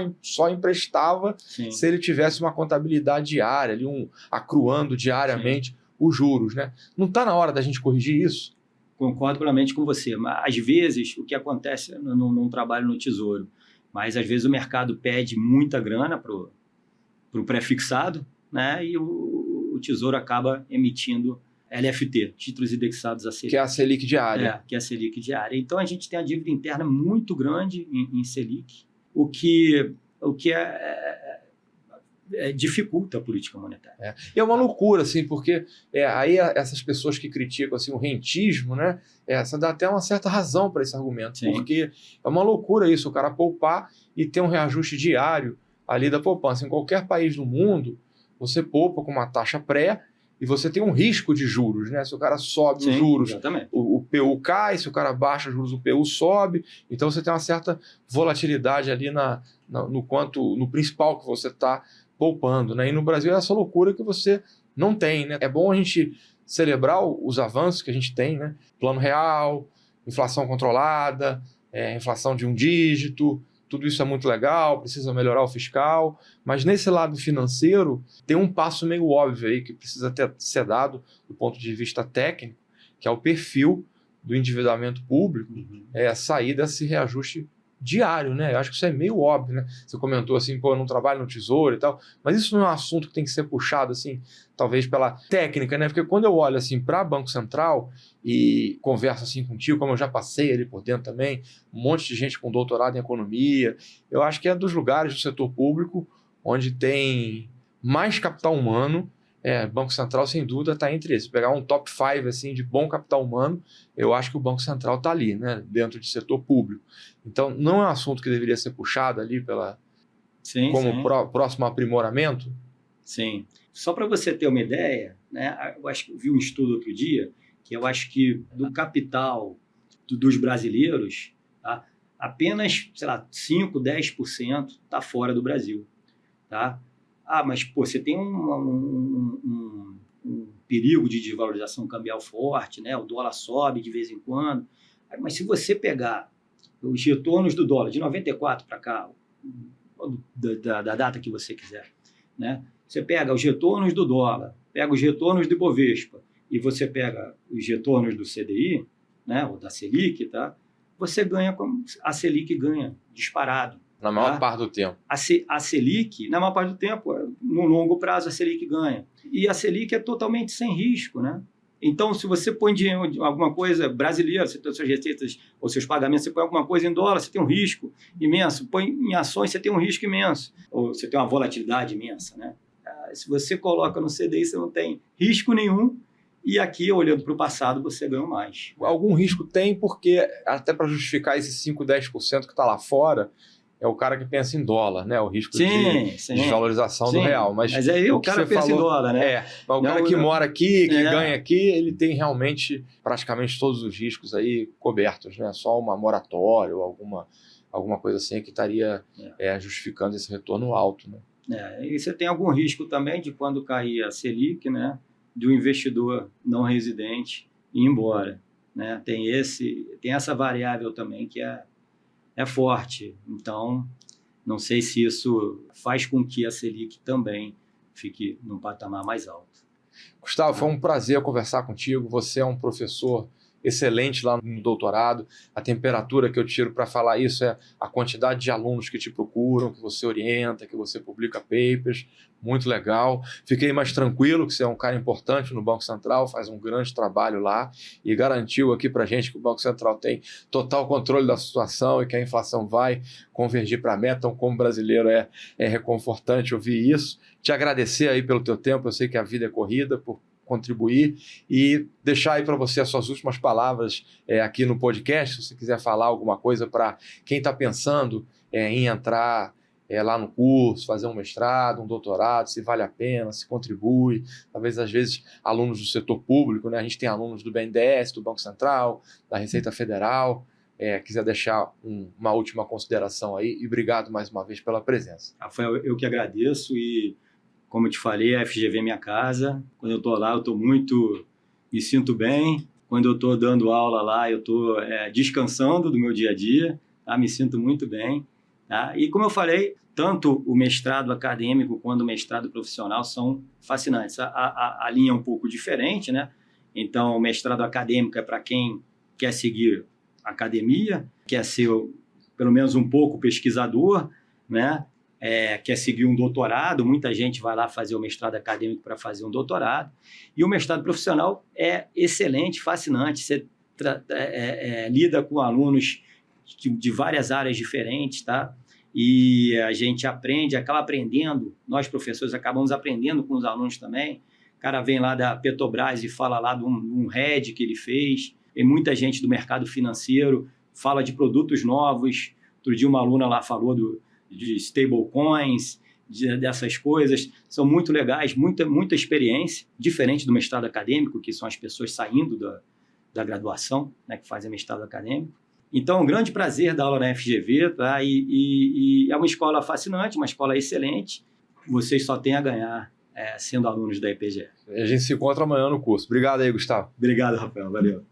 emprestava se ele tivesse uma contabilidade diária, ali acruando diariamente os juros, né? Não está na hora da gente corrigir isso? Concordo plenamente com você. Mas, às vezes, o que acontece num trabalho no Tesouro, mas às vezes o mercado pede muita grana para o pré-fixado, né? E o Tesouro acaba emitindo LFT, títulos indexados a Selic. Que é a Selic diária. Que é a Selic diária. Então, a gente tem a dívida interna muito grande em Selic, o que dificulta a política monetária. E é uma loucura, assim, porque aí essas pessoas que criticam assim, o rentismo, né, essa dá até uma certa razão para esse argumento, porque é uma loucura isso, o cara poupar e ter um reajuste diário ali da poupança. Em qualquer país do mundo, você poupa com uma taxa pré e você tem um risco de juros, né? Se o cara sobe os juros, o PU cai, se o cara baixa os juros, o PU sobe. Então você tem uma certa volatilidade ali no principal que você está poupando, né? E no Brasil é essa loucura que você não tem, né? É bom a gente celebrar os avanços que a gente tem, né? Plano real, inflação controlada, inflação de um dígito, tudo isso é muito legal, precisa melhorar o fiscal, mas nesse lado financeiro tem um passo meio óbvio aí que precisa ser dado do ponto de vista técnico, que é o perfil do endividamento público, sair desse reajuste diário, né? Eu acho que isso é meio óbvio, né? Você comentou assim, eu não trabalho no Tesouro e tal, mas isso não é um assunto que tem que ser puxado assim, talvez pela técnica, né? Porque quando eu olho assim para Banco Central e converso assim contigo, como eu já passei ali por dentro também, um monte de gente com doutorado em economia, eu acho que é dos lugares do setor público onde tem mais capital humano. Banco Central, sem dúvida, está entre esses. Pegar um top 5 assim, de bom capital humano, eu acho que o Banco Central está ali, né, dentro de setor público. Então, não é um assunto que deveria ser puxado ali como próximo aprimoramento? Sim. Só para você ter uma ideia, né, eu acho que eu vi um estudo outro dia, que eu acho que do capital dos brasileiros, tá, apenas, 5, 10% está fora do Brasil. Tá? Mas você tem um perigo de desvalorização cambial forte, né? O dólar sobe de vez em quando. Mas se você pegar os retornos do dólar de 94 para cá, da data que você quiser, né? Você pega os retornos do dólar, pega os retornos do Ibovespa e você pega os retornos do CDI, né? Ou da Selic, tá? Você ganha, a Selic ganha disparado. Na maior parte do tempo. A Selic, na maior parte do tempo, no longo prazo, a Selic ganha. E a Selic é totalmente sem risco, né? Então, se você põe dinheiro em alguma coisa brasileira, você tem suas receitas ou seus pagamentos, você põe alguma coisa em dólar, você tem um risco imenso. Põe em ações, você tem um risco imenso. Ou você tem uma volatilidade imensa, né? Se você coloca no CDI, você não tem risco nenhum. E aqui, olhando para o passado, você ganha mais. Algum risco tem, porque até para justificar esses 5, 10% que está lá fora, é o cara que pensa em dólar, né? O risco de desvalorização do real. Mas aí o cara pensa em dólar, né? Mas o cara que mora aqui, que ganha aqui, ele tem realmente praticamente todos os riscos aí cobertos, né? Só uma moratória ou alguma coisa assim que estaria justificando esse retorno alto, né? E você tem algum risco também de quando cair a Selic, né? De um investidor não residente ir embora, né? Tem essa variável também que é forte. Então, não sei se isso faz com que a Selic também fique num patamar mais alto. Gustavo, foi um prazer conversar contigo. Você é um professor excelente lá no doutorado. A temperatura que eu tiro para falar isso é a quantidade de alunos que te procuram, que você orienta, que você publica papers. Muito legal. Fiquei mais tranquilo que você é um cara importante no Banco Central, faz um grande trabalho lá e garantiu aqui para a gente que o Banco Central tem total controle da situação e que a inflação vai convergir para a meta. Então, como brasileiro, é reconfortante ouvir isso. Te agradecer aí pelo teu tempo, eu sei que a vida é corrida, por contribuir e deixar aí para você as suas últimas palavras aqui no podcast, se você quiser falar alguma coisa para quem está pensando em entrar lá no curso, fazer um mestrado, um doutorado, se vale a pena, se contribui, talvez às vezes alunos do setor público, né? A gente tem alunos do BNDES, do Banco Central, da Receita Federal, quiser deixar uma última consideração aí e obrigado mais uma vez pela presença. Rafael, eu que agradeço e, como eu te falei, a FGV é minha casa. Quando eu estou lá, me sinto bem. Quando eu estou dando aula lá, eu estou descansando do meu dia a dia, tá? Me sinto muito bem. Tá? E como eu falei, tanto o mestrado acadêmico quanto o mestrado profissional são fascinantes. A linha é um pouco diferente, né? Então, o mestrado acadêmico é para quem quer seguir academia, quer ser pelo menos um pouco pesquisador, né? Quer seguir um doutorado, muita gente vai lá fazer o mestrado acadêmico para fazer um doutorado, e o mestrado profissional é excelente, fascinante, você lida com alunos de várias áreas diferentes, tá? E a gente acaba aprendendo, nós professores acabamos aprendendo com os alunos também. O cara vem lá da Petrobras e fala lá de um RED que ele fez, e muita gente do mercado financeiro fala de produtos novos. Outro dia uma aluna lá falou de stablecoins, dessas coisas, são muito legais, muita experiência, diferente do mestrado acadêmico, que são as pessoas saindo da graduação, né, que fazem mestrado acadêmico. Então, é um grande prazer dar aula na FGV, tá? E é uma escola fascinante, uma escola excelente. Vocês só têm a ganhar sendo alunos da IPGE. A gente se encontra amanhã no curso. Obrigado aí, Gustavo. Obrigado, Rafael. Valeu.